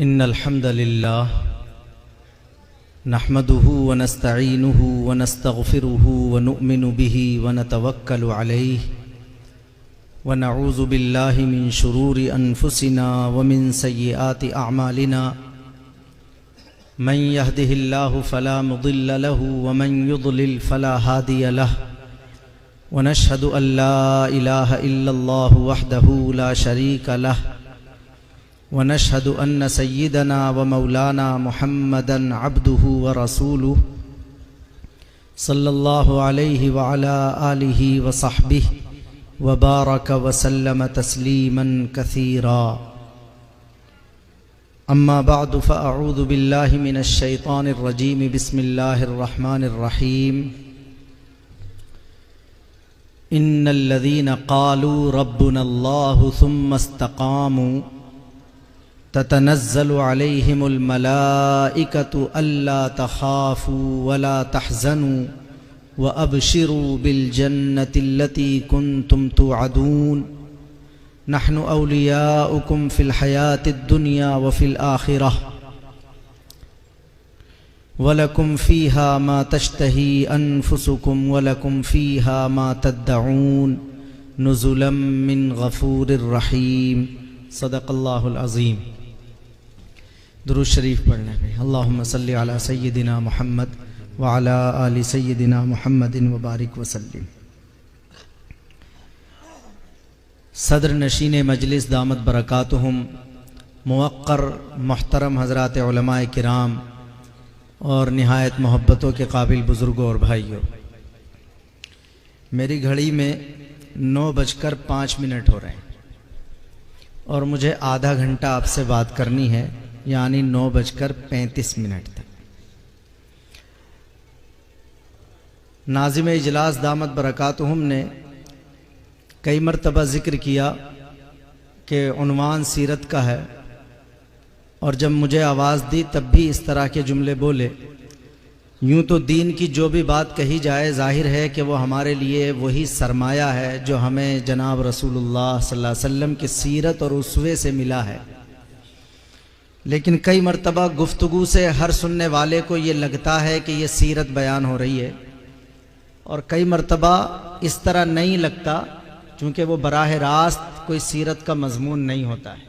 इन्नल हम्दलिल्लाह नहमदुहु व नस्तईनुहु व नस्तगफिरुहु व नुअमिनु बिही व नतवक्कलु अलैहि व नऊज़ु बिल्लाहि मिन शुरूरि अनफुसिना व मिन सय्यिआति अअमालिना मन यहदिहिल्लाहु फला मुदिल्ल लहु व मन युद्लिल फला हादिय लहु व नशहदु अन ला इलाहा इल्लल्लाहु वहदहु ला शरीक लहु व नशहदु अन्न सय्यिदना व मौलाना मुहम्मदन अब्दुहु व रसूलुहु सल्लल्लाहु अलैहि व अला आलिहि व सहबिहि व बारक व सल्लम तस्लीमन कसीरा। अम्मा बअद फ़अऊज़ु बिल्लाहि मिनश शैतानिर रजीम बिस्मिल्लाहिर रहमानिर रहीम। इन्नल्लज़ीना क़ालू रब्बुनल्लाहु सुम्मा इस्तक़ामू ततनज़्ज़लु अलैहिमुल मलाइकतु अल्ला तख़ाफ़ू वला तहज़नू व अबशिरू बिल जन्नतिल्लती कुन्तुम तुअदून नहनु औलियाउकुम फ़िल हयातिद दुनिया व फ़िल आखिरह वलकुम फ़ीहा मा तश्तही अनफुसुकुम वलकुम फ़ीहा मा तद्दऊन नुज़ुलम मिन गफ़ूरिर रहीम। सदक़ल्लाहुल अज़ीम। दुरूद शरीफ पढ़ने में अल्लाहुम्मा सल्लि अला सय्यिदिना मुहम्मद व अला आलि सय्यिदिना मुहम्मदिन व बारिक व सल्लिम। सदर नशीन मजलिस दामत बरकातुहुम मुवक्कर मोहतरम हज़रात उलमाए किराम और निहायत मोहब्बतों के काबिल बुज़ुर्गों और भाइयों, मेरी घड़ी में 9:05 हो रहे हैं और मुझे आधा घंटा आपसे बात करनी है, यानी 9:35 तक। नाज़िम इजलास दामत बरकातुहुम ने कई मरतबा ज़िक्र किया कि उन्वान सीरत का है, और जब मुझे आवाज़ दी तब भी इस तरह के जुमले बोले। यूँ तो दीन की जो भी बात कही जाए जाहिर है कि वो हमारे लिए वही सरमाया है जो हमें जनाब रसूलुल्लाह सल्लल्लाहु अलैहि वसल्लम की सीरत और उसवे से मिला है। लेकिन कई मरतबा गुफ्तगू से हर सुनने वाले को ये लगता है कि ये सीरत बयान हो रही है, और कई मरतबा इस तरह नहीं लगता, क्योंकि वो बराह रास्त कोई सीरत का मजमून नहीं होता है।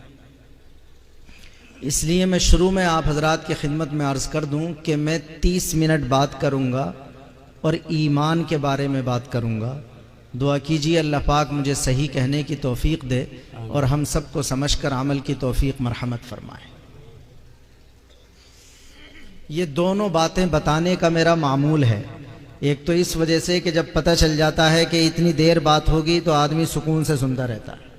इसलिए मैं शुरू में आप हजरात की खिदमत में अर्ज़ कर दूं कि मैं 30 मिनट बात करूंगा और ईमान के बारे में बात करूंगा। दुआ कीजिए अल्लाह पाक मुझे सही कहने की तौफीक दे और हम सबको समझकर अमल की तौफीक मरहमत फरमाए। ये दोनों बातें बताने का मेरा मामूल है। एक तो इस वजह से कि जब पता चल जाता है कि इतनी देर बात होगी तो आदमी सुकून से सुनता रहता है,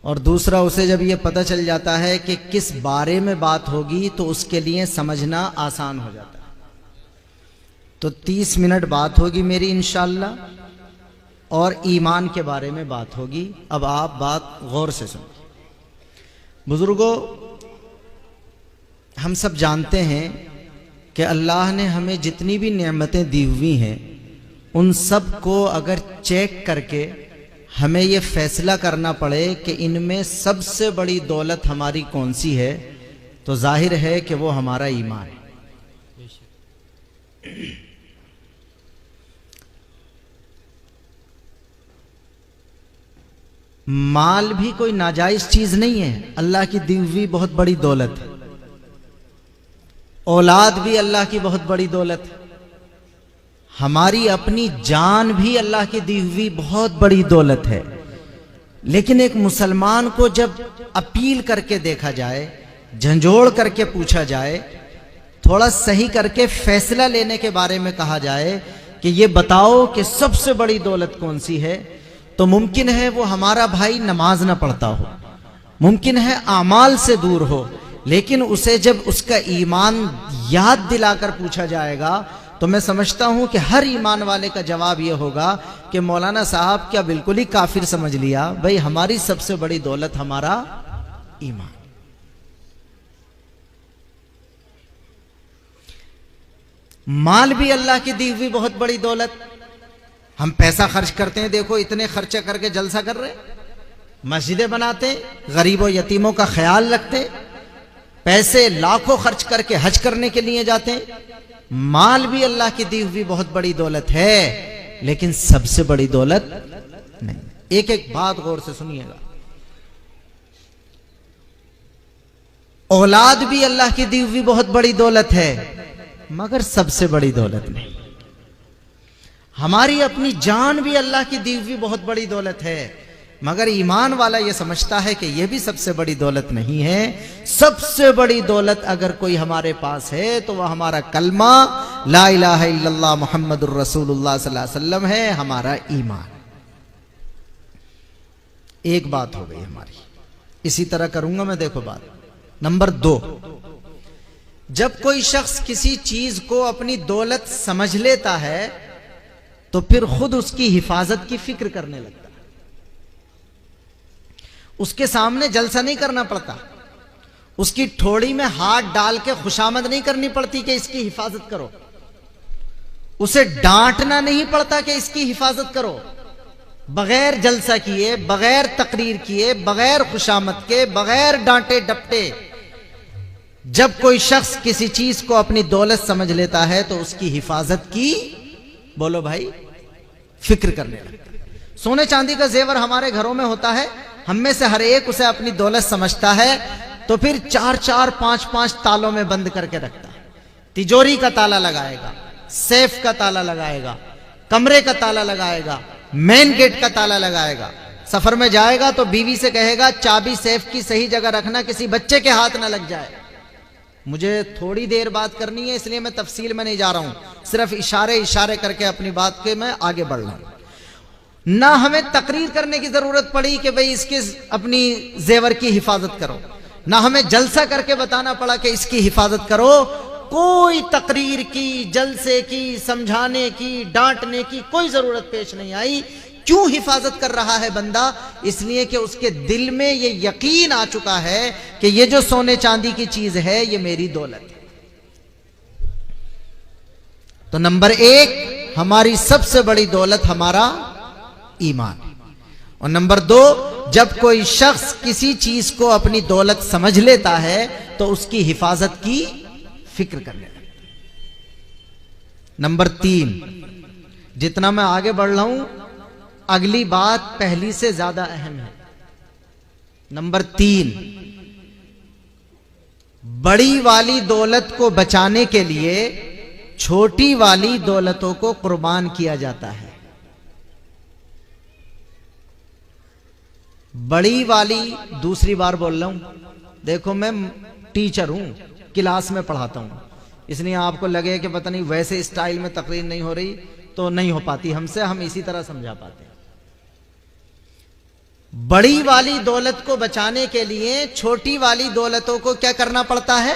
और दूसरा उसे जब ये पता चल जाता है कि किस बारे में बात होगी तो उसके लिए समझना आसान हो जाता है। तो 30 मिनट बात होगी मेरी इंशाअल्लाह, और ईमान के बारे में बात होगी। अब आप बात गौर से सुनिए। बुजुर्गों, हम सब जानते हैं कि अल्लाह ने हमें जितनी भी नेमतें दी हुई हैं उन सब को अगर चेक करके हमें ये फैसला करना पड़े कि इनमें सबसे बड़ी दौलत हमारी कौन सी है, तो जाहिर है कि वो हमारा ईमान है। माल भी कोई नाजायज चीज नहीं है, अल्लाह की दी हुई बहुत बड़ी दौलत है। औलाद भी अल्लाह की बहुत बड़ी दौलत है। हमारी अपनी जान भी अल्लाह की दी हुई बहुत बड़ी दौलत है। लेकिन एक मुसलमान को जब अपील करके देखा जाए, झंझोड़ करके पूछा जाए, थोड़ा सही करके फैसला लेने के बारे में कहा जाए कि ये बताओ कि सबसे बड़ी दौलत कौन सी है, तो मुमकिन है वो हमारा भाई नमाज ना पढ़ता हो, मुमकिन है आमाल से दूर हो, लेकिन उसे जब उसका ईमान याद दिलाकर पूछा जाएगा तो मैं समझता हूं कि हर ईमान वाले का जवाब यह होगा कि मौलाना साहब क्या बिल्कुल ही काफिर समझ लिया, भाई हमारी सबसे बड़ी दौलत हमारा ईमान। माल भी अल्लाह की दी हुई बहुत बड़ी दौलत। हम पैसा खर्च करते हैं, देखो इतने खर्चे करके जलसा कर रहे, मस्जिदें बनाते, गरीबों यतीमों का ख्याल रखते, पैसे लाखों खर्च करके हज करने के लिए जाते हैं। माल भी अल्लाह की दी हुई बहुत बड़ी दौलत है, लेकिन सबसे बड़ी दौलत नहीं। एक एक बात गौर से सुनिएगा। औलाद भी अल्लाह की दी हुई बहुत बड़ी दौलत है, मगर सबसे बड़ी दौलत नहीं। हमारी अपनी जान भी अल्लाह की दी हुई बहुत बड़ी दौलत है, मगर ईमान वाला यह समझता है कि यह भी सबसे बड़ी दौलत नहीं है। सबसे बड़ी दौलत अगर कोई हमारे पास है तो वह हमारा कलमा ला इलाहा इल्लल्लाह मुहम्मदुर रसूलुल्लाह सल्लल्लाहु अलैहि वसल्लम है, हमारा ईमान। एक बात हो गई हमारी। इसी तरह करूंगा मैं, देखो बात नंबर 2। जब कोई शख्स किसी चीज को अपनी दौलत समझ लेता है तो फिर खुद उसकी हिफाजत की फिक्र करने लगता है। उसके सामने जलसा नहीं करना पड़ता, उसकी ठोड़ी में हाथ डाल के खुशामद नहीं करनी पड़ती कि इसकी हिफाजत करो, उसे डांटना नहीं पड़ता कि इसकी हिफाजत करो। बगैर जलसा किए, बगैर तकरीर किए, बगैर खुशामद के, बगैर डांटे डपटे, जब कोई शख्स किसी चीज को अपनी दौलत समझ लेता है तो उसकी हिफाजत की, बोलो भाई, फिक्र करने लगता है। सोने चांदी का जेवर हमारे घरों में होता है, हम में से हर एक उसे अपनी दौलत समझता है तो फिर 4-4, 5-5 तालों में बंद करके रखता है। तिजोरी का ताला लगाएगा, सेफ का ताला लगाएगा, कमरे का ताला लगाएगा, मेन गेट का ताला लगाएगा। सफर में जाएगा तो बीवी से कहेगा चाबी सेफ की सही जगह रखना, किसी बच्चे के हाथ ना लग जाए। मुझे थोड़ी देर बात करनी है, इसलिए मैं तफसील में नहीं जा रहा हूं, सिर्फ इशारे इशारे करके अपनी बात के मैं आगे बढ़ रहा हूं। ना हमें तकरीर करने की जरूरत पड़ी कि भाई इसके अपनी जेवर की हिफाजत करो, ना हमें जलसा करके बताना पड़ा कि इसकी हिफाजत करो। कोई तकरीर की, जलसे की, समझाने की, डांटने की कोई जरूरत पेश नहीं आई। क्यों हिफाजत कर रहा है बंदा? इसलिए कि उसके दिल में ये यकीन आ चुका है कि ये जो सोने चांदी की चीज है ये मेरी दौलत है। तो नंबर 1, हमारी सबसे बड़ी दौलत हमारा ईमान। और नंबर 2, जब कोई शख्स किसी चीज को अपनी दौलत समझ लेता है तो उसकी हिफाजत की फिक्र करने लगता है। नंबर 3, जितना मैं आगे बढ़ रहा हूं अगली बात पहली से ज्यादा अहम है। नंबर 3, बड़ी वाली दौलत को बचाने के लिए छोटी वाली दौलतों को कुर्बान किया जाता है। बड़ी वाली, दूसरी बार बोल रहा हूं, देखो मैं टीचर हूं, क्लास में पढ़ाता हूं, इसलिए आपको लगे कि पता नहीं वैसे स्टाइल में तकरीर नहीं हो रही तो नहीं हो पाती हमसे, हम इसी तरह समझा पाते हैं। बड़ी वाली दौलत को बचाने के लिए छोटी वाली दौलतों को क्या करना पड़ता है?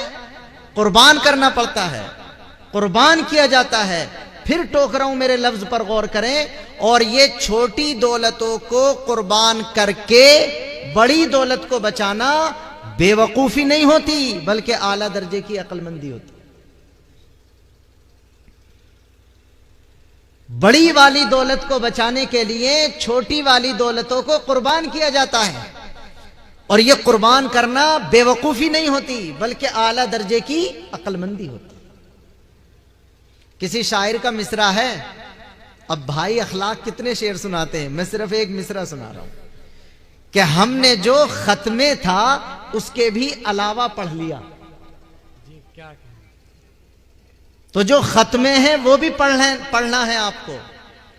कुर्बान करना पड़ता है, कुर्बान किया जाता है। फिर टोक रहा हूं, मेरे लफ्ज पर गौर करें। और ये छोटी दौलतों को कुर्बान करके बड़ी दौलत को बचाना बेवकूफी नहीं होती, बल्कि आला दर्जे की अक्लमंदी होती। बड़ी वाली दौलत को बचाने के लिए छोटी वाली दौलतों को कुर्बान किया जाता है, और यह कुर्बान करना बेवकूफी नहीं होती, बल्कि आला दर्जे की अक्लमंदी होती। किसी शायर का मिसरा है, अब भाई अखलाक कितने शेर सुनाते हैं, मैं सिर्फ एक मिसरा सुना रहा हूं कि हमने जो खत्मे था उसके भी अलावा पढ़ लिया, तो जो खत्मे हैं वो भी पढ़ना है आपको,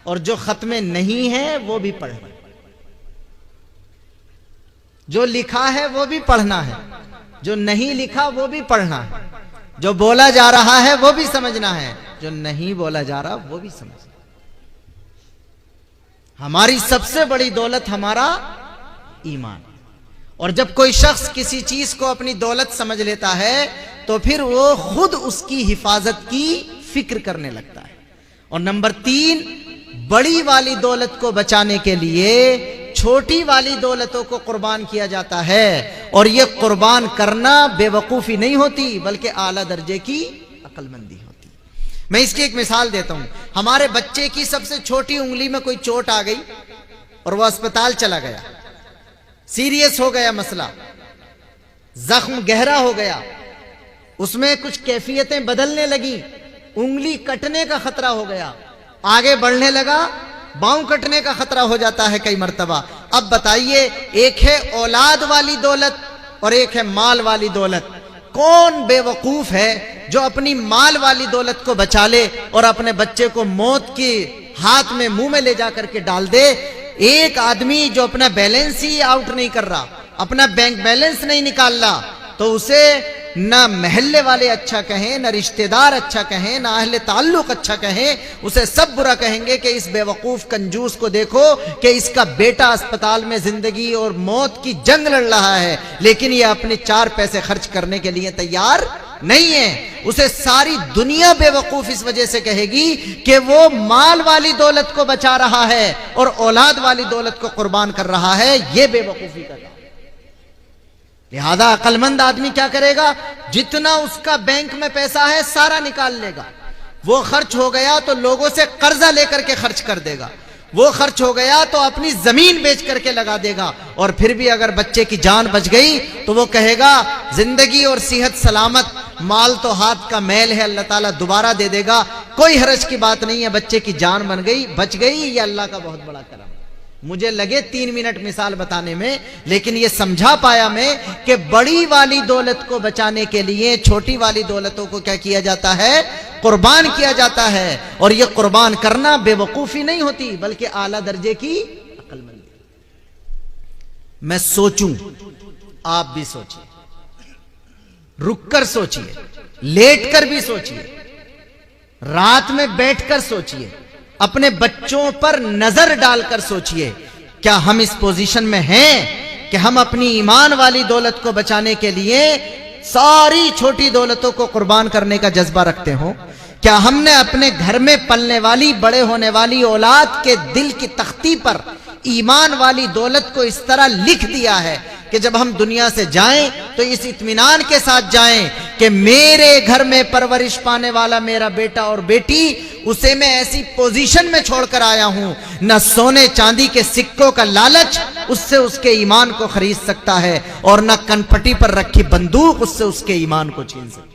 और जो खत्मे नहीं है वो भी पढ़ना, जो लिखा है वो भी पढ़ना है, जो नहीं लिखा वो भी पढ़ना है, जो बोला जा रहा है वो भी समझना है, जो नहीं बोला जा रहा वो भी समझना। हमारी सबसे बड़ी दौलत हमारा ईमान। और जब कोई शख्स किसी चीज को अपनी दौलत समझ लेता है तो फिर वो खुद उसकी हिफाजत की फिक्र करने लगता है। और नंबर 3, बड़ी वाली दौलत को बचाने के लिए छोटी वाली दौलतों को कुर्बान किया जाता है, और यह कुर्बान करना बेवकूफी नहीं होती, बल्कि आला दर्जे की अक्लमंदी होती। मैं इसकी एक मिसाल देता हूं। हमारे बच्चे की सबसे छोटी उंगली में कोई चोट आ गई और वह अस्पताल चला गया, सीरियस हो गया मसला, जख्म गहरा हो गया, उसमें कुछ कैफियतें बदलने लगी, उंगली कटने का खतरा हो गया, आगे बढ़ने लगा, बांव कटने का खतरा हो जाता है कई मर्तबा। अब बताइए, एक है औलाद वाली दौलत और एक है माल वाली दौलत। कौन बेवकूफ है जो अपनी माल वाली दौलत को बचा ले और अपने बच्चे को मौत की हाथ में मुंह में ले जाकर के डाल दे। एक आदमी जो अपना बैलेंस ही आउट नहीं कर रहा, अपना बैंक बैलेंस नहीं निकाल रहा, तो उसे ना महल्ले वाले अच्छा कहें, ना रिश्तेदार अच्छा कहें, ना अहले ताल्लुक अच्छा कहें, उसे सब बुरा कहेंगे कि इस बेवकूफ कंजूस को देखो कि इसका बेटा अस्पताल में जिंदगी और मौत की जंग लड़ रहा है, लेकिन ये अपने 4 पैसे खर्च करने के लिए तैयार नहीं है। उसे सारी दुनिया बेवकूफ इस वजह से कहेगी कि वो माल वाली दौलत को बचा रहा है और औलाद वाली दौलत को कुर्बान कर रहा है। ये बेवकूफी का काम। लिहाजा अक्लमंद आदमी क्या करेगा, जितना उसका बैंक में पैसा है सारा निकाल लेगा। वो खर्च हो गया तो लोगों से कर्जा लेकर के खर्च कर देगा, वो खर्च हो गया तो अपनी जमीन बेच करके लगा देगा, और फिर भी अगर बच्चे की जान बच गई तो वो कहेगा जिंदगी और सेहत सलामत, माल तो हाथ का मैल है, अल्लाह ताला दोबारा दे देगा, कोई हरज की बात नहीं है, बच्चे की जान बन गई, बच गई, ये अल्लाह का बहुत बड़ा करम। मुझे लगे 3 मिनट मिसाल बताने में, लेकिन ये समझा पाया मैं कि बड़ी वाली दौलत को बचाने के लिए छोटी वाली दौलतों को क्या किया जाता है, कुर्बान किया जाता है। और ये कुर्बान करना बेवकूफी नहीं होती, बल्कि आला दर्जे की अक्लमंदी। मैं सोचूं, आप भी सोचिए, रुककर सोचिए, लेटकर भी सोचिए, रात में बैठकर सोचिए, अपने बच्चों पर नजर डालकर सोचिए, क्या हम इस पोजीशन में हैं कि हम अपनी ईमान वाली दौलत को बचाने के लिए सारी छोटी दौलतों को कुर्बान करने का जज्बा रखते हो? क्या हमने अपने घर में पलने वाली, बड़े होने वाली औलाद के दिल की तख्ती पर ईमान वाली दौलत को इस तरह लिख दिया है कि जब हम दुनिया से जाएं तो इस इत्मीनान के साथ जाएं कि मेरे घर में परवरिश पाने वाला मेरा बेटा और बेटी, उसे मैं ऐसी पोजीशन में छोड़कर आया हूं, न सोने चांदी के सिक्कों का लालच उससे उसके ईमान को खरीद सकता है, और न कनपटी पर रखी बंदूक उससे उसके ईमान को छीन सकती है।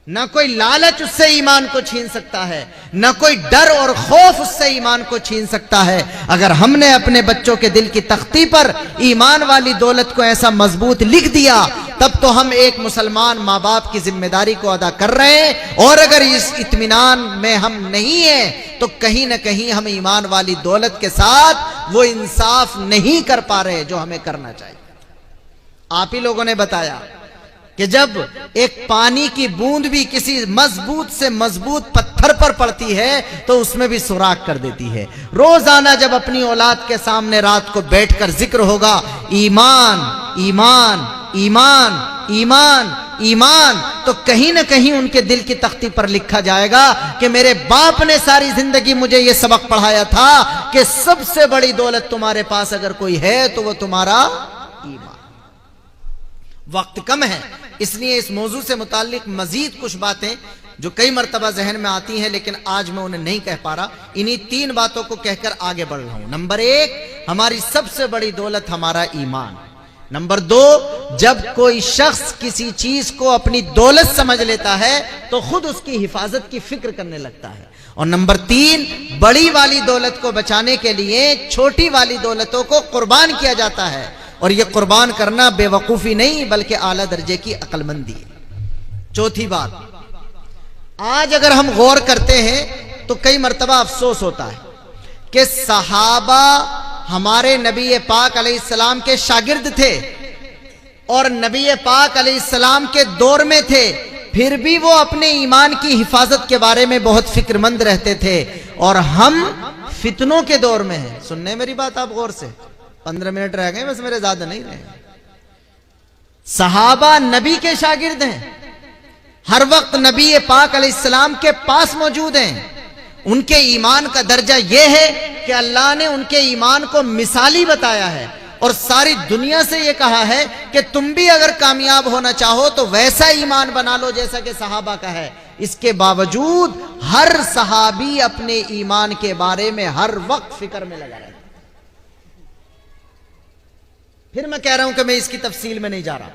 न कोई लालच उससे ईमान को छीन सकता है, न कोई डर और खौफ उससे ईमान को छीन सकता है। अगर हमने अपने बच्चों के दिल की तख्ती पर ईमान वाली दौलत को ऐसा मजबूत लिख दिया, तब तो हम एक मुसलमान माँ बाप की जिम्मेदारी को अदा कर रहे हैं। और अगर इस इत्मीनान में हम नहीं हैं तो कहीं ना कहीं हम ईमान वाली दौलत के साथ वो इंसाफ नहीं कर पा रहे जो हमें करना चाहिए। आप ही लोगों ने बताया कि जब एक पानी की बूंद भी किसी मजबूत से मजबूत पत्थर पर पड़ती है तो उसमें भी सुराख कर देती है। रोजाना जब अपनी औलाद के सामने रात को बैठकर जिक्र होगा ईमान ईमान ईमान ईमान ईमान, तो कहीं ना कहीं उनके दिल की तख्ती पर लिखा जाएगा कि मेरे बाप ने सारी जिंदगी मुझे यह सबक पढ़ाया था कि सबसे बड़ी दौलत तुम्हारे पास अगर कोई है तो वो तुम्हारा ईमान। वक्त कम है, इसलिए इस मौजू से मुताल्लिक मजीद कुछ बातें जो कई मरतबा जहन में आती हैं, लेकिन आज मैं उन्हें नहीं कह पा रहा। इन्हीं 3 बातों को कहकर आगे बढ़ रहा हूं। नंबर 1, हमारी सबसे बड़ी दौलत हमारा ईमान। नंबर 2, जब कोई शख्स किसी चीज को अपनी दौलत समझ लेता है तो खुद उसकी हिफाजत की फिक्र करने लगता है। और नंबर 3, बड़ी वाली दौलत को बचाने के लिए छोटी वाली दौलतों को कुर्बान किया जाता है, और यह कुर्बान करना बेवकूफी नहीं बल्कि आला दर्जे की अक्लमंदी है। चौथी बात, आज अगर हम गौर करते हैं तो कई मर्तबा अफसोस होता है कि सहाबा हमारे नबी पाक अलैहिस्सलाम के शागिर्द थे और नबी पाक अलैहिस्सलाम के दौर में थे, फिर भी वो अपने ईमान की हिफाजत के बारे में बहुत फिक्रमंद रहते थे, और हम फितनों के दौर में हैं। सुनने मेरी बात आप गौर से, 15 मिनट रह गए, बस मेरे ज्यादा नहीं रहे। सहाबा नबी के शागिर्द हैं, हर वक्त नबी पाक अलैहिस्सलाम के पास मौजूद हैं। उनके ईमान का दर्जा यह है कि अल्लाह ने उनके ईमान को मिसाली बताया है और सारी दुनिया से यह कहा है कि तुम भी अगर कामयाब होना चाहो तो वैसा ईमान बना लो जैसा कि सहाबा का है। इसके बावजूद हर सहाबी अपने ईमान के बारे में हर वक्त फिक्र में लगा रहता है। फिर मैं कह रहा हूं कि मैं इसकी तफसील में नहीं जा रहा,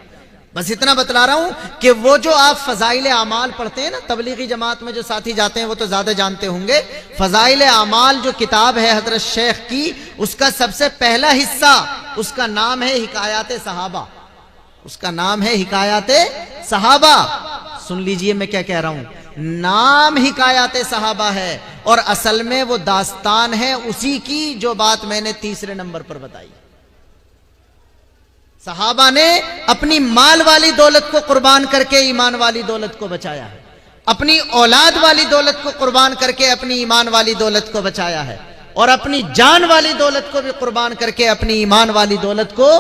बस इतना बतला रहा हूं कि वो जो आप फजाइल आमाल पढ़ते हैं ना, तबलीगी जमात में जो साथी जाते हैं वो तो ज्यादा जानते होंगे। फजाइल आमाल जो किताब है हजरत शेख की, उसका सबसे पहला हिस्सा, उसका नाम है हिकायात सहाबा। उसका नाम है हिकायात सहाबा। सुन लीजिए मैं क्या कह रहा हूं, नाम हिकायात सहाबा है और असल में वो दास्तान है उसी की जो बात मैंने तीसरे नंबर पर बताई। सहाबा ने अपनी माल वाली दौलत को कुर्बान करके ईमान वाली दौलत को बचाया है, अपनी औलाद वाली दौलत को कुर्बान करके अपनी ईमान वाली दौलत को बचाया है, और अपनी जान वाली दौलत को भी कुर्बान करके अपनी ईमान वाली दौलत को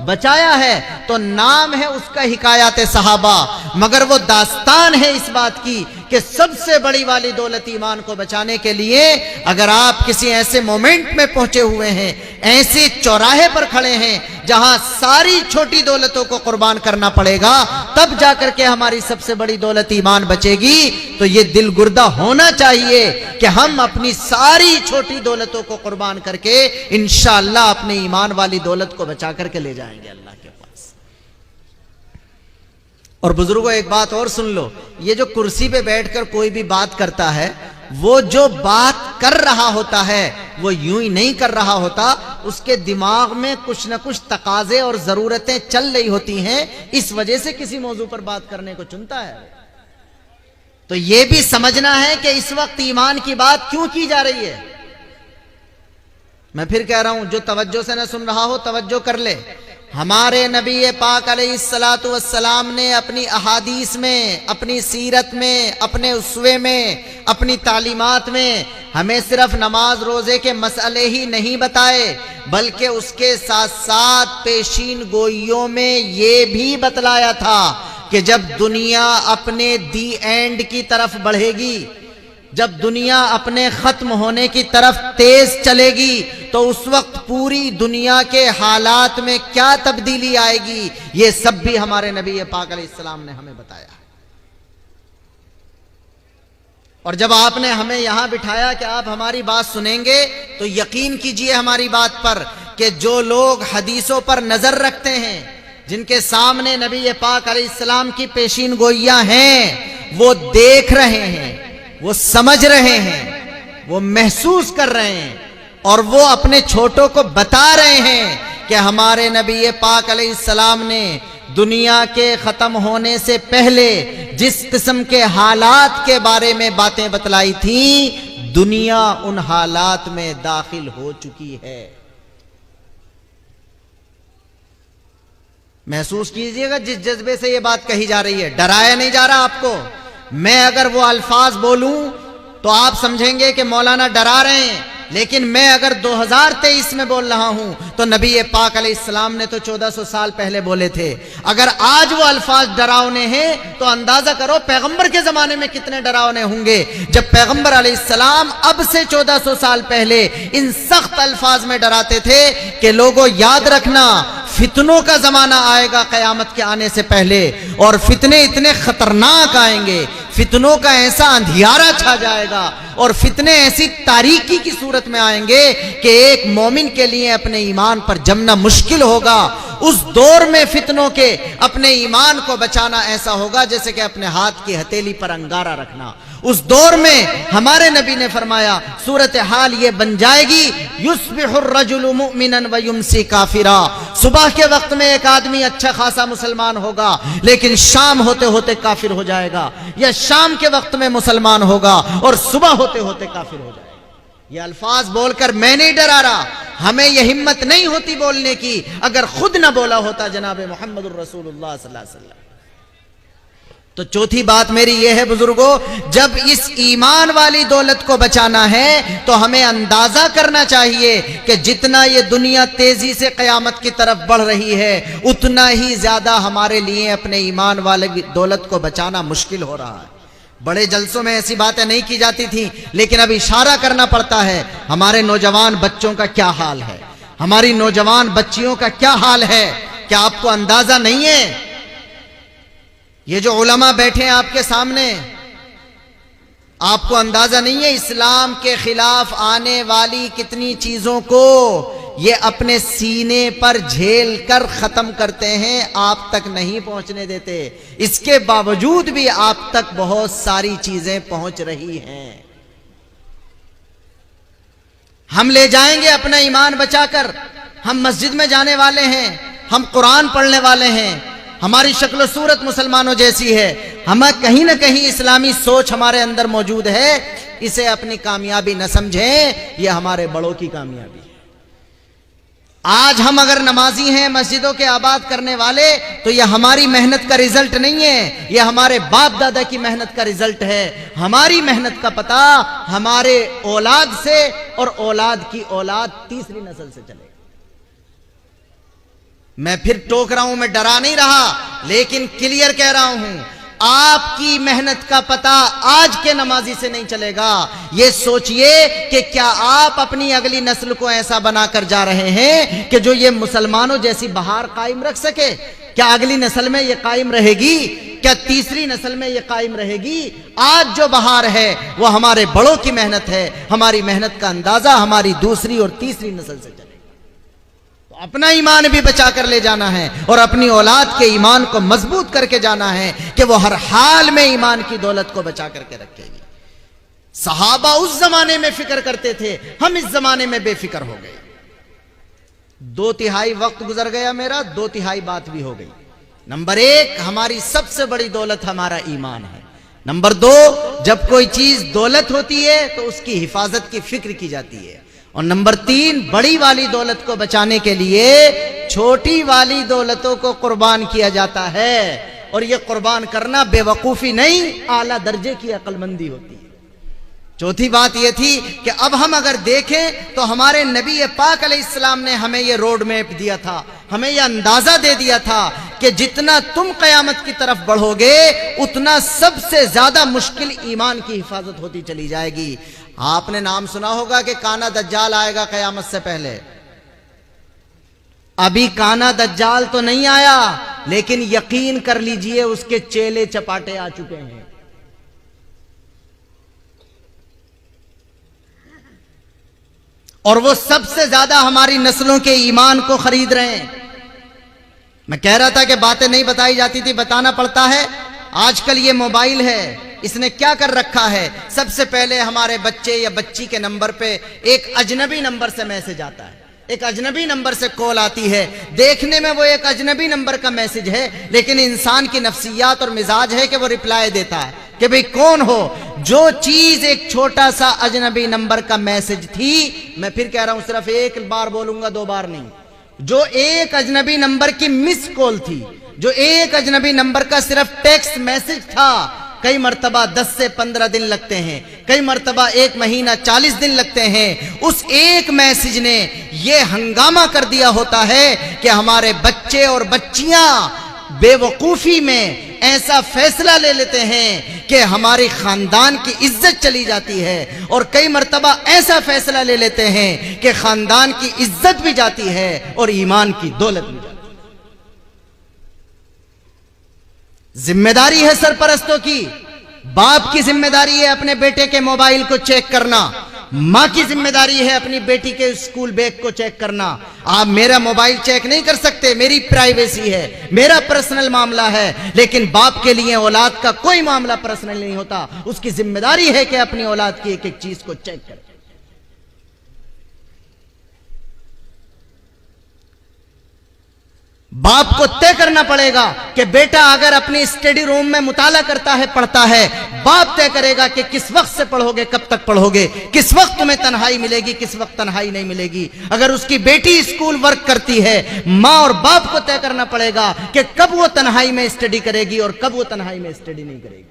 बचाया है। तो नाम है उसका हिकायात सहाबा, मगर वो दास्तान है इस बात की कि सबसे बड़ी वाली दौलत ईमान को बचाने के लिए अगर आप किसी ऐसे मोमेंट में पहुंचे हुए हैं, ऐसे चौराहे पर खड़े हैं जहां सारी छोटी दौलतों को कुर्बान करना पड़ेगा, तब जाकर के हमारी सबसे बड़ी दौलत ईमान बचेगी। तो ये दिल गुर्दा होना चाहिए कि हम अपनी सारी छोटी दौलतों को कुर्बान करके इंशाअल्लाह अपने ईमान वाली दौलत को बचा करके ले जाएंगे अल्लाह के पास। और बुजुर्गों एक बात और सुन लो, ये जो कुर्सी पे बैठकर कोई भी बात करता है, वो जो बात कर रहा होता है वो यूं ही नहीं कर रहा होता, उसके दिमाग में कुछ ना कुछ तकाजे और जरूरतें चल रही होती हैं, इस वजह से किसी मौजू पर बात करने को चुनता है। तो यह भी समझना है कि इस वक्त ईमान की बात क्यों की जा रही है। मैं फिर कह रहा हूं, जो तवज्जो से न सुन रहा हो तवज्जो कर ले। हमारे नबी पाक अलैहिस्सलातु वस्सलाम ने अपनी अहादीस में, अपनी सीरत में, अपने उसवे में, अपनी तालीमात में हमें सिर्फ नमाज रोजे के मसले ही नहीं बताए, बल्कि उसके साथ साथ पेशीन गोइयों में ये भी बतलाया था कि जब दुनिया अपने दी एंड की तरफ बढ़ेगी, जब दुनिया अपने खत्म होने की तरफ तेज चलेगी, तो उस वक्त पूरी दुनिया के हालात में क्या तब्दीली आएगी, ये सब भी हमारे नबी पाक अलैहिस्सलाम ने हमें बताया। और जब आपने हमें यहां बिठाया कि आप हमारी बात सुनेंगे, तो यकीन कीजिए हमारी बात पर कि जो लोग हदीसों पर नजर रखते हैं, जिनके सामने नबी पाक अलैहिस्सलाम की पेशीन गोइयां हैं, वो देख रहे हैं, वो समझ रहे हैं, वो महसूस कर रहे हैं, और वो अपने छोटों को बता रहे हैं कि हमारे नबी पाक अलैहिस्सलाम ने दुनिया के खत्म होने से पहले जिस किस्म के हालात के बारे में बातें बतलाई थी, दुनिया उन हालात में दाखिल हो चुकी है। महसूस कीजिएगा जिस जज्बे से ये बात कही जा रही है, डराया नहीं जा रहा आपको। मैं अगर वो अल्फाज बोलूं तो आप समझेंगे कि मौलाना डरा रहे हैं, लेकिन मैं अगर 2023 में बोल रहा हूं तो नबी पाक अलैहिस्सलाम ने तो 1400 साल पहले बोले थे। अगर आज वो अल्फाज डरावने हैं तो अंदाजा करो पैगंबर के जमाने में कितने डरावने होंगे, जब पैगंबर अलैहिस्सलाम अब से 1400 साल पहले इन सख्त अल्फाज में डराते थे कि लोगों याद रखना, फितनों का जमाना आएगा कयामत के आने से पहले, और फितने इतने खतरनाक आएंगे, फितनों का ऐसा अंधियारा छा जाएगा और फितने ऐसी तारीकी की सूरत में आएंगे कि एक मोमिन के लिए अपने ईमान पर जमना मुश्किल होगा। उस दौर में फितनों के अपने ईमान को बचाना ऐसा होगा जैसे कि अपने हाथ की हथेली पर अंगारा रखना। उस दौर में हमारे नबी ने फरमाया सूरत हाल ये बन जाएगी, युस्बिहुर रजुलु मुमिनन व युमसी काफिरा। सुबह के वक्त में एक आदमी अच्छा खासा मुसलमान होगा, लेकिन शाम होते होते काफिर हो जाएगा, या शाम के वक्त में मुसलमान होगा और सुबह होते होते काफिर हो जाएगा। ये अल्फाज बोलकर मैं नहीं डरा रहा, हमें यह हिम्मत नहीं होती बोलने की अगर खुद ना बोला होता जनाब मोहम्मद रसूलुल्लाह सल्लल्लाहु अलैहि वसल्लम। तो चौथी बात मेरी यह है बुजुर्गों, जब इस ईमान वाली दौलत को बचाना है तो हमें अंदाजा करना चाहिए कि जितना ये दुनिया तेजी से कयामत की तरफ बढ़ रही है, उतना ही ज्यादा हमारे लिए अपने ईमान वाली दौलत को बचाना मुश्किल हो रहा है। बड़े जलसों में ऐसी बातें नहीं की जाती थी, लेकिन अब इशारा करना पड़ता है। हमारे नौजवान बच्चों का क्या हाल है, हमारी नौजवान बच्चियों का क्या हाल है, क्या आपको अंदाजा नहीं है? ये जो उलमा बैठे हैं आपके सामने, आपको अंदाजा नहीं है इस्लाम के खिलाफ आने वाली कितनी चीजों को ये अपने सीने पर झेल कर खत्म करते हैं, आप तक नहीं पहुंचने देते। इसके बावजूद भी आप तक बहुत सारी चीजें पहुंच रही हैं। हम ले जाएंगे अपना ईमान बचाकर। हम मस्जिद में जाने वाले हैं, हम कुरान पढ़ने वाले हैं, हमारी शक्ल सूरत मुसलमानों जैसी है, हमें कहीं ना कहीं इस्लामी सोच हमारे अंदर मौजूद है। इसे अपनी कामयाबी न समझें, यह हमारे बड़ों की कामयाबी है। आज हम अगर नमाजी हैं, मस्जिदों के आबाद करने वाले, तो यह हमारी मेहनत का रिजल्ट नहीं है, यह हमारे बाप दादा की मेहनत का रिजल्ट है। हमारी मेहनत का पता हमारे औलाद से और औलाद की औलाद तीसरी नस्ल से चलेगा। मैं फिर टोक रहा हूं, मैं डरा नहीं रहा, लेकिन क्लियर कह रहा हूं, आपकी मेहनत का पता आज के नमाजी से नहीं चलेगा। ये सोचिए कि क्या आप अपनी अगली नस्ल को ऐसा बनाकर जा रहे हैं कि जो ये मुसलमानों जैसी बहार कायम रख सके? क्या अगली नस्ल में ये कायम रहेगी? क्या तीसरी नस्ल में ये कायम रहेगी? आज जो बहार है वो हमारे बड़ों की मेहनत है। हमारी मेहनत का अंदाजा हमारी दूसरी और तीसरी नस्ल से चलेगा। अपना ईमान भी बचा कर ले जाना है और अपनी औलाद के ईमान को मजबूत करके जाना है कि वो हर हाल में ईमान की दौलत को बचा करके रखेगी। सहाबा उस जमाने में फिक्र करते थे, हम इस जमाने में बेफिक्र हो गए। 2/3 वक्त गुजर गया मेरा, 2/3 बात भी हो गई। नंबर 1, हमारी सबसे बड़ी दौलत हमारा ईमान है। नंबर 2, जब कोई चीज दौलत होती है तो उसकी हिफाजत की फिक्र की जाती है। और नंबर 3, बड़ी वाली दौलत को बचाने के लिए छोटी वाली दौलतों को कुर्बान किया जाता है। और यह कुर्बान करना बेवकूफी नहीं, आला दर्जे की अक्लमंदी होती है। चौथी बात यह थी कि अब हम अगर देखें तो हमारे नबी पाक अलैहिस्सलाम ने हमें यह रोड मैप दिया था, हमें यह अंदाजा दे दिया था कि जितना तुम कयामत की तरफ बढ़ोगे उतना सबसे ज्यादा मुश्किल ईमान की हिफाजत होती चली जाएगी। आपने नाम सुना होगा कि काना दज्जाल आएगा कयामत से पहले। अभी काना दज्जाल तो नहीं आया, लेकिन यकीन कर लीजिए उसके चेले चपाटे आ चुके हैं। और वो सबसे ज्यादा हमारी नस्लों के ईमान को खरीद रहे हैं। मैं कह रहा था कि बातें नहीं बताई जाती थी, बताना पड़ता है। आजकल ये मोबाइल है, इसने क्या कर रखा है, सबसे पहले हमारे बच्चे या बच्ची के नंबर पे एक अजनबी नंबर से मैसेज आता है, एक अजनबी नंबर से कॉल आती है। देखने में वो एक अजनबी नंबर का मैसेज है, लेकिन इंसान की नफ्सियात और मिजाज है कि वो रिप्लाई देता है कि भाई कौन हो। जो चीज एक छोटा सा अजनबी नंबर का मैसेज थी, मैं फिर कह रहा हूं, सिर्फ एक बार बोलूंगा, 2 बार नहीं, जो एक अजनबी नंबर की मिस कॉल थी, जो एक अजनबी नंबर का सिर्फ टेक्स्ट मैसेज था, कई मर्तबा 10 से 15 दिन लगते हैं, कई मर्तबा 1 महीना 40 दिन लगते हैं। उस एक मैसेज ने यह हंगामा कर दिया होता है कि हमारे बच्चे और बच्चियां बेवकूफी में ऐसा फैसला ले लेते हैं कि हमारी खानदान की इज्जत चली जाती है, और कई मर्तबा ऐसा फैसला ले लेते हैं कि खानदान की इज्जत भी जाती है और ईमान की दौलत भी जाती है। जिम्मेदारी है सरपरस्तों की, बाप की जिम्मेदारी है अपने बेटे के मोबाइल को चेक करना, मां की जिम्मेदारी है अपनी बेटी के स्कूल बैग को चेक करना। आप मेरा मोबाइल चेक नहीं कर सकते, मेरी प्राइवेसी है, मेरा पर्सनल मामला है, लेकिन बाप के लिए औलाद का कोई मामला पर्सनल नहीं होता। उसकी जिम्मेदारी है कि अपनी औलाद की एक एक चीज को चेक करे। बाप को तय करना पड़ेगा कि बेटा अगर अपनी स्टडी रूम में मुताला करता है, पढ़ता है, बाप तय करेगा कि किस वक्त से पढ़ोगे, कब तक पढ़ोगे, किस वक्त तुम्हें तन्हाई मिलेगी, किस वक्त तन्हाई नहीं मिलेगी। अगर उसकी बेटी स्कूल वर्क करती है, माँ और बाप को तय करना पड़ेगा कि कब वो तन्हाई में स्टडी करेगी और कब वो तन्हाई में स्टडी नहीं करेगी।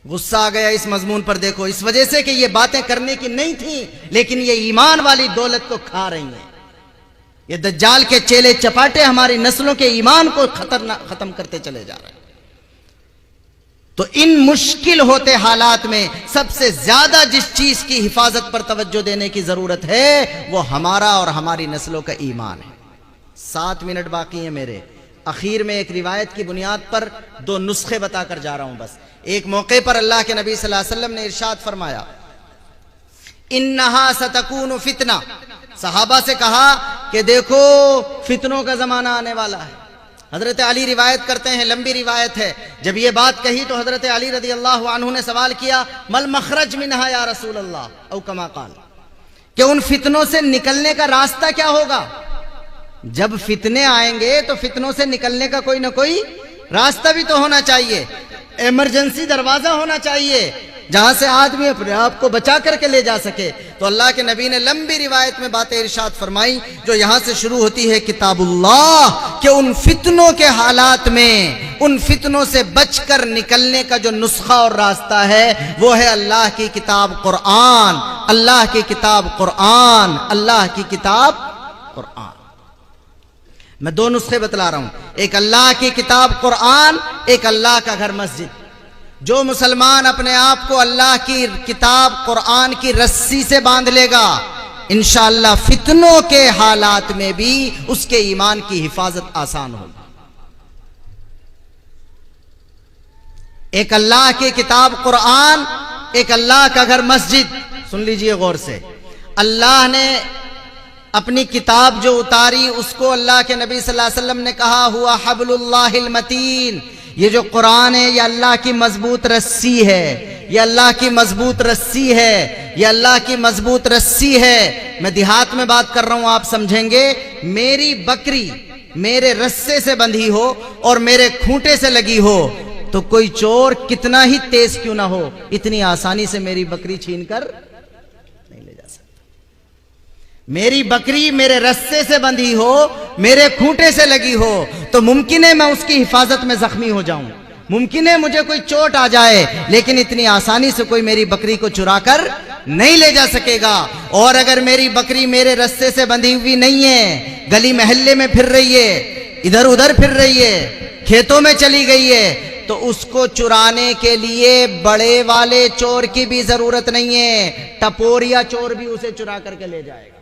गुस्सा आ गया इस मजमून पर, देखो, इस वजह से कि ये बातें करने की नहीं थी, लेकिन ये ईमान वाली दौलत को खा रही हैं। ये दज्जाल के चेले चपाटे हमारी नस्लों के ईमान को खत्म करते चले जा रहे हैं। तो इन मुश्किल होते हालात में सबसे ज्यादा जिस चीज की हिफाजत पर तवज्जो देने की जरूरत है वो हमारा और हमारी नस्लों का ईमान है। 7 मिनट बाकी हैं मेरे। आखिर में एक रिवायत की बुनियाद पर 2 नुस्खे बताकर जा रहा हूं बस। एक मौके पर अल्लाह के नबी सल्लल्लाहु अलैहि वसल्लम ने इरशाद फरमाया, इन्नहा सतकूनु फितना। सहाबा से कहा कि देखो फितनों का जमाना आने वाला है। हजरत अली रिवायत करते हैं, लंबी रिवायत है, जब ये बात कही तो हजरत अली रदी अल्लाह अन्हु ने सवाल किया, मल मखरज मिनहा या रसूल अल्लाह औ कमा काल, कि उन फितनों से निकलने का रास्ता क्या होगा। जब फितने आएंगे तो फितनों से निकलने का कोई ना कोई रास्ता भी तो होना चाहिए, इमरजेंसी दरवाजा होना चाहिए जहां से आदमी अपने आप को बचा करके ले जा सके। तो अल्लाह के नबी ने लंबी रिवायत में बातें इरशाद फरमाई जो यहां से शुरू होती है किताबुल्लाह, कि उन फितनों के हालात में, उन फितनों से बचकर निकलने का जो नुस्खा और रास्ता है वो है अल्लाह की किताब कुरान, अल्लाह की किताब कुरान, अल्लाह की किताब कुरान। मैं दो नुस्खे बतला रहा हूं, एक अल्लाह की किताब कुरान, एक अल्लाह का घर मस्जिद। जो मुसलमान अपने आप को अल्लाह की किताब कुरान की रस्सी से बांध लेगा, इंशाअल्लाह फितनों के हालात में भी उसके ईमान की हिफाजत आसान होगी। एक अल्लाह की किताब कुरान, एक अल्लाह का घर मस्जिद। सुन लीजिए गौर से, अल्लाह ने अपनी किताब जो उतारी उसको अल्लाह के नबी सल्लल्लाहु अलैहि वसल्लम ने कहा हुआ हब्लुल्लाहिल मतीन, ये जो कुरान है ये अल्लाह की मजबूत रस्सी है, ये अल्लाह की मजबूत रस्सी है, ये अल्लाह की मजबूत रस्सी है। मैं देहात में बात कर रहा हूं, आप समझेंगे। मेरी बकरी मेरे रस्से से बंधी हो और मेरे खूंटे से लगी हो तो कोई चोर कितना ही तेज क्यों ना हो, इतनी आसानी से मेरी बकरी छीनकर नहीं ले जा सकता। मेरी बकरी मेरे रस्से से बंधी हो, मेरे खूंटे से लगी हो तो मुमकिन है मैं उसकी हिफाजत में जख्मी हो जाऊं, मुमकिन है मुझे कोई चोट आ जाए, लेकिन इतनी आसानी से कोई मेरी बकरी को चुरा कर नहीं ले जा सकेगा। और अगर मेरी बकरी मेरे रस्से से बंधी हुई नहीं है, गली मोहल्ले में फिर रही है, इधर उधर फिर रही है, खेतों में चली गई है, तो उसको चुराने के लिए बड़े वाले चोर की भी जरूरत नहीं है, टपोरिया चोर भी उसे चुरा करके ले जाएगा।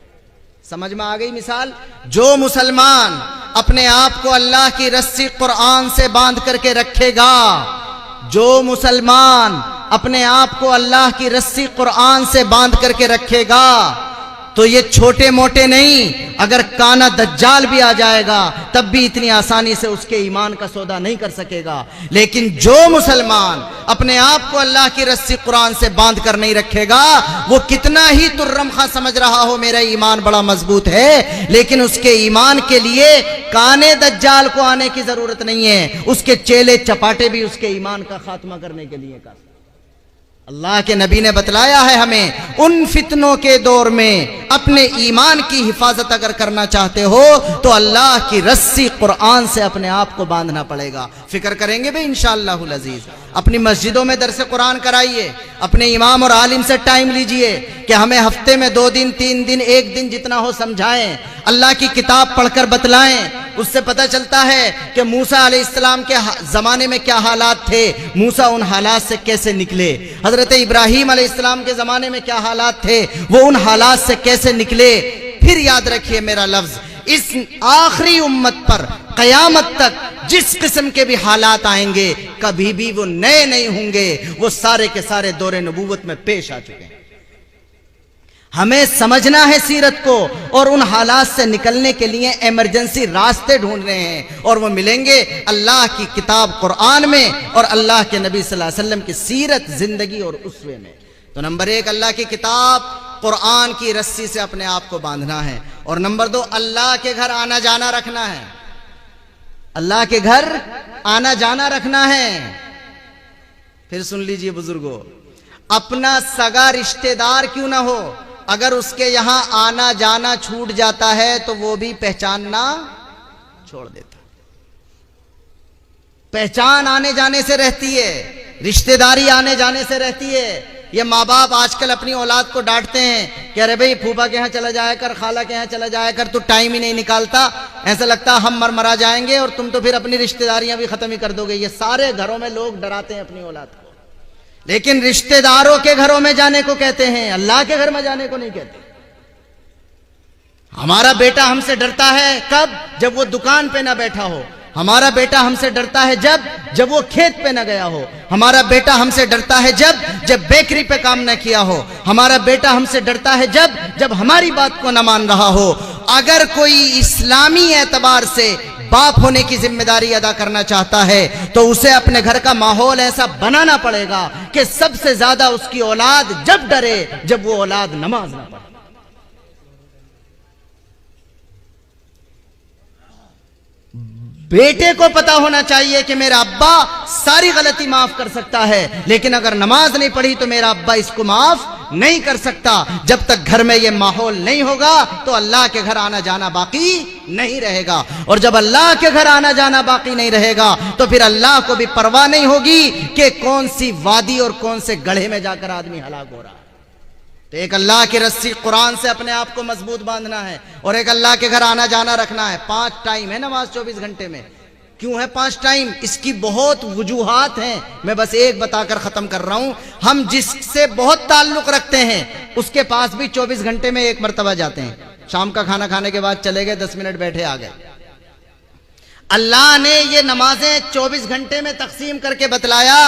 समझ में आ गई मिसाल। जो मुसलमान अपने आप को अल्लाह की रस्सी कुरान से बांध करके रखेगा, जो मुसलमान अपने आप को अल्लाह की रस्सी कुरान से बांध करके रखेगा, तो ये छोटे मोटे नहीं, अगर काना दज्जाल भी आ जाएगा तब भी इतनी आसानी से उसके ईमान का सौदा नहीं कर सकेगा। लेकिन जो मुसलमान अपने आप को अल्लाह की रस्सी कुरान से बांध कर नहीं रखेगा, वो कितना ही तुर्रम खां समझ रहा हो मेरा ईमान बड़ा मजबूत है, लेकिन उसके ईमान के लिए काने दज्जाल को आने की जरूरत नहीं है, उसके चेले चपाटे भी उसके ईमान का खात्मा करने के लिए कर। अल्लाह के नबी ने बतलाया है हमें, उन फितनों के दौर में अपने ईमान की हिफाजत अगर करना चाहते हो तो अल्लाह की रस्सी कुरान से अपने आप को बांधना पड़ेगा। फिक्र करेंगे भाई इंशाअल्लाहुल अजीज। अपनी मस्जिदों में दरसे कुरान कराइए, अपने इमाम और आलिम से टाइम लीजिए कि हमें हफ्ते में 2 दिन 3 दिन 1 दिन जितना हो समझाएं, अल्लाह की किताब पढ़कर बतलाएं। उससे पता चलता है कि मूसा अलैहिस्सलाम के जमाने में क्या हालात थे, मूसा उन हालात से कैसे निकले, हजरत इब्राहीम अलैहिस्सलाम के जमाने में क्या हालात थे, वो उन हालात से कैसे निकले। फिर याद रखिए मेरा लफ्ज, इस आखिरी उम्मत पर कयामत तक जिस किस्म के भी हालात आएंगे कभी भी वो नए नहीं होंगे, वो सारे के सारे दौरे नबूवत में पेश आ चुके हैं। हमें समझना है सीरत को और उन हालात से निकलने के लिए इमरजेंसी रास्ते ढूंढ रहे हैं और वो मिलेंगे अल्लाह की किताब कुरान में और अल्लाह के नबी सल्लल्लाहु अलैहि वसल्लम की सीरत, जिंदगी और उसवे में। तो नंबर 1 अल्लाह की किताब कुरान की रस्सी से अपने आप को बांधना है, और नंबर 2 अल्लाह के घर आना जाना रखना है, अल्लाह के घर आना जाना रखना है। फिर सुन लीजिए बुजुर्गों, अपना सगा रिश्तेदार क्यों ना हो, अगर उसके यहां आना जाना छूट जाता है तो वो भी पहचानना छोड़ देता। पहचान आने जाने से रहती है, रिश्तेदारी आने जाने से रहती है। ये माँ बाप आजकल अपनी औलाद को डांटते हैं कि अरे भाई फूफा के यहाँ चला जाया कर, खाला के यहाँ चला जाया कर, तू टाइम ही नहीं निकालता, ऐसा लगता हम मरा जाएंगे और तुम तो फिर अपनी रिश्तेदारियां भी खत्म ही कर दोगे। ये सारे घरों में लोग डराते हैं अपनी औलाद को, लेकिन रिश्तेदारों के घरों में जाने को कहते हैं, अल्लाह के घर में जाने को नहीं कहते। हमारा बेटा हमसे डरता है कब? जब वो दुकान पे ना बैठा हो। हमारा बेटा हमसे डरता है जब वो खेत पे ना गया हो। हमारा बेटा हमसे डरता है जब जब बेकरी पे काम न किया हो, हमारा बेटा हमसे डरता है जब हमारी बात को न मान रहा हो। अगर कोई इस्लामी एतबार से बाप होने की जिम्मेदारी अदा करना चाहता है तो उसे अपने घर का माहौल ऐसा बनाना पड़ेगा कि सबसे ज्यादा उसकी औलाद जब डरे जब वो औलाद नमाज ना पढ़े। बेटे को पता होना चाहिए कि मेरा अब्बा सारी गलती माफ कर सकता है, लेकिन अगर नमाज नहीं पढ़ी तो मेरा अब्बा इसको माफ नहीं कर सकता। जब तक घर में ये माहौल नहीं होगा तो अल्लाह के घर आना जाना बाकी नहीं रहेगा, और जब अल्लाह के घर आना जाना बाकी नहीं रहेगा तो फिर अल्लाह को भी परवाह नहीं होगी कि कौन सी वादी और कौन से गड्ढे में जाकर आदमी हलाक हो रहा है। तो एक अल्लाह की रस्सी कुरान से अपने आप को मजबूत बांधना है, और एक अल्लाह के घर आना जाना रखना है। 5 टाइम है नमाज 24 घंटे में। क्यों है 5 टाइम? इसकी बहुत वजूहात हैं, मैं बस एक बताकर खत्म कर रहा हूं। हम जिससे बहुत ताल्लुक रखते हैं उसके पास भी 24 घंटे में एक मर्तबा जाते हैं। शाम का खाना खाने के बाद चले गए, 10 मिनट बैठे आ गए। अल्लाह ने ये नमाजें 24 घंटे में तकसीम करके बतलाया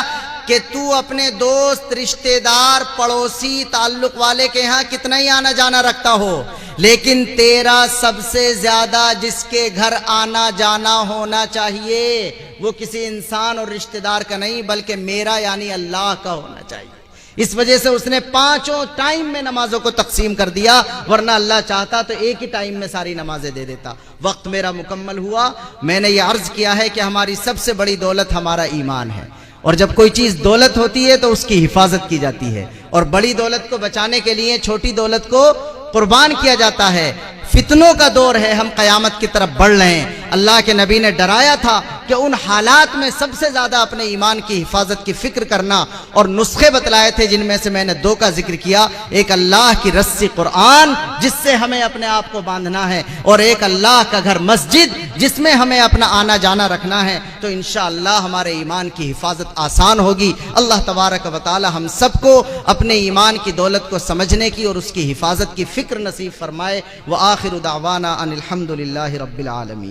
कि तू अपने दोस्त, रिश्तेदार, पड़ोसी, ताल्लुक वाले के यहाँ कितना ही आना जाना रखता हो, लेकिन तेरा सबसे ज्यादा जिसके घर आना जाना होना चाहिए वो किसी इंसान और रिश्तेदार का नहीं बल्कि मेरा यानी अल्लाह का होना चाहिए। इस वजह से उसने 5 टाइम में नमाजों को तकसीम कर दिया, वरना अल्लाह चाहता तो एक ही टाइम में सारी नमाजें दे देता। वक्त मेरा मुकम्मल हुआ। मैंने ये अर्ज किया है कि हमारी सबसे बड़ी दौलत हमारा ईमान है, और जब कोई चीज दौलत होती है तो उसकी हिफाजत की जाती है, और बड़ी दौलत को बचाने के लिए छोटी दौलत को कुर्बान किया जाता है। फितनों का दौर है, हम कयामत की तरफ बढ़ रहे हैं। अल्लाह के नबी ने डराया था कि उन हालात में सबसे ज्यादा अपने ईमान की हिफाजत की फिक्र करना, और नुस्खे बतलाए थे जिनमें से मैंने 2 का जिक्र किया। एक अल्लाह की रस्सी कुरान जिससे हमें अपने आप को बांधना है, और एक अल्लाह का घर मस्जिद जिसमें हमें अपना आना जाना रखना है। तो इंशाअल्लाह हमारे ईमान की हिफाजत आसान होगी। अल्लाह तबारक व तआला हम सबको अपने ईमान की दौलत को समझने की और उसकी हिफाजत की फिक्र नसीब फरमाए। व आखिरु दावाना अनिल हम्दुलिल्लाहि रब्बिल आलमीन।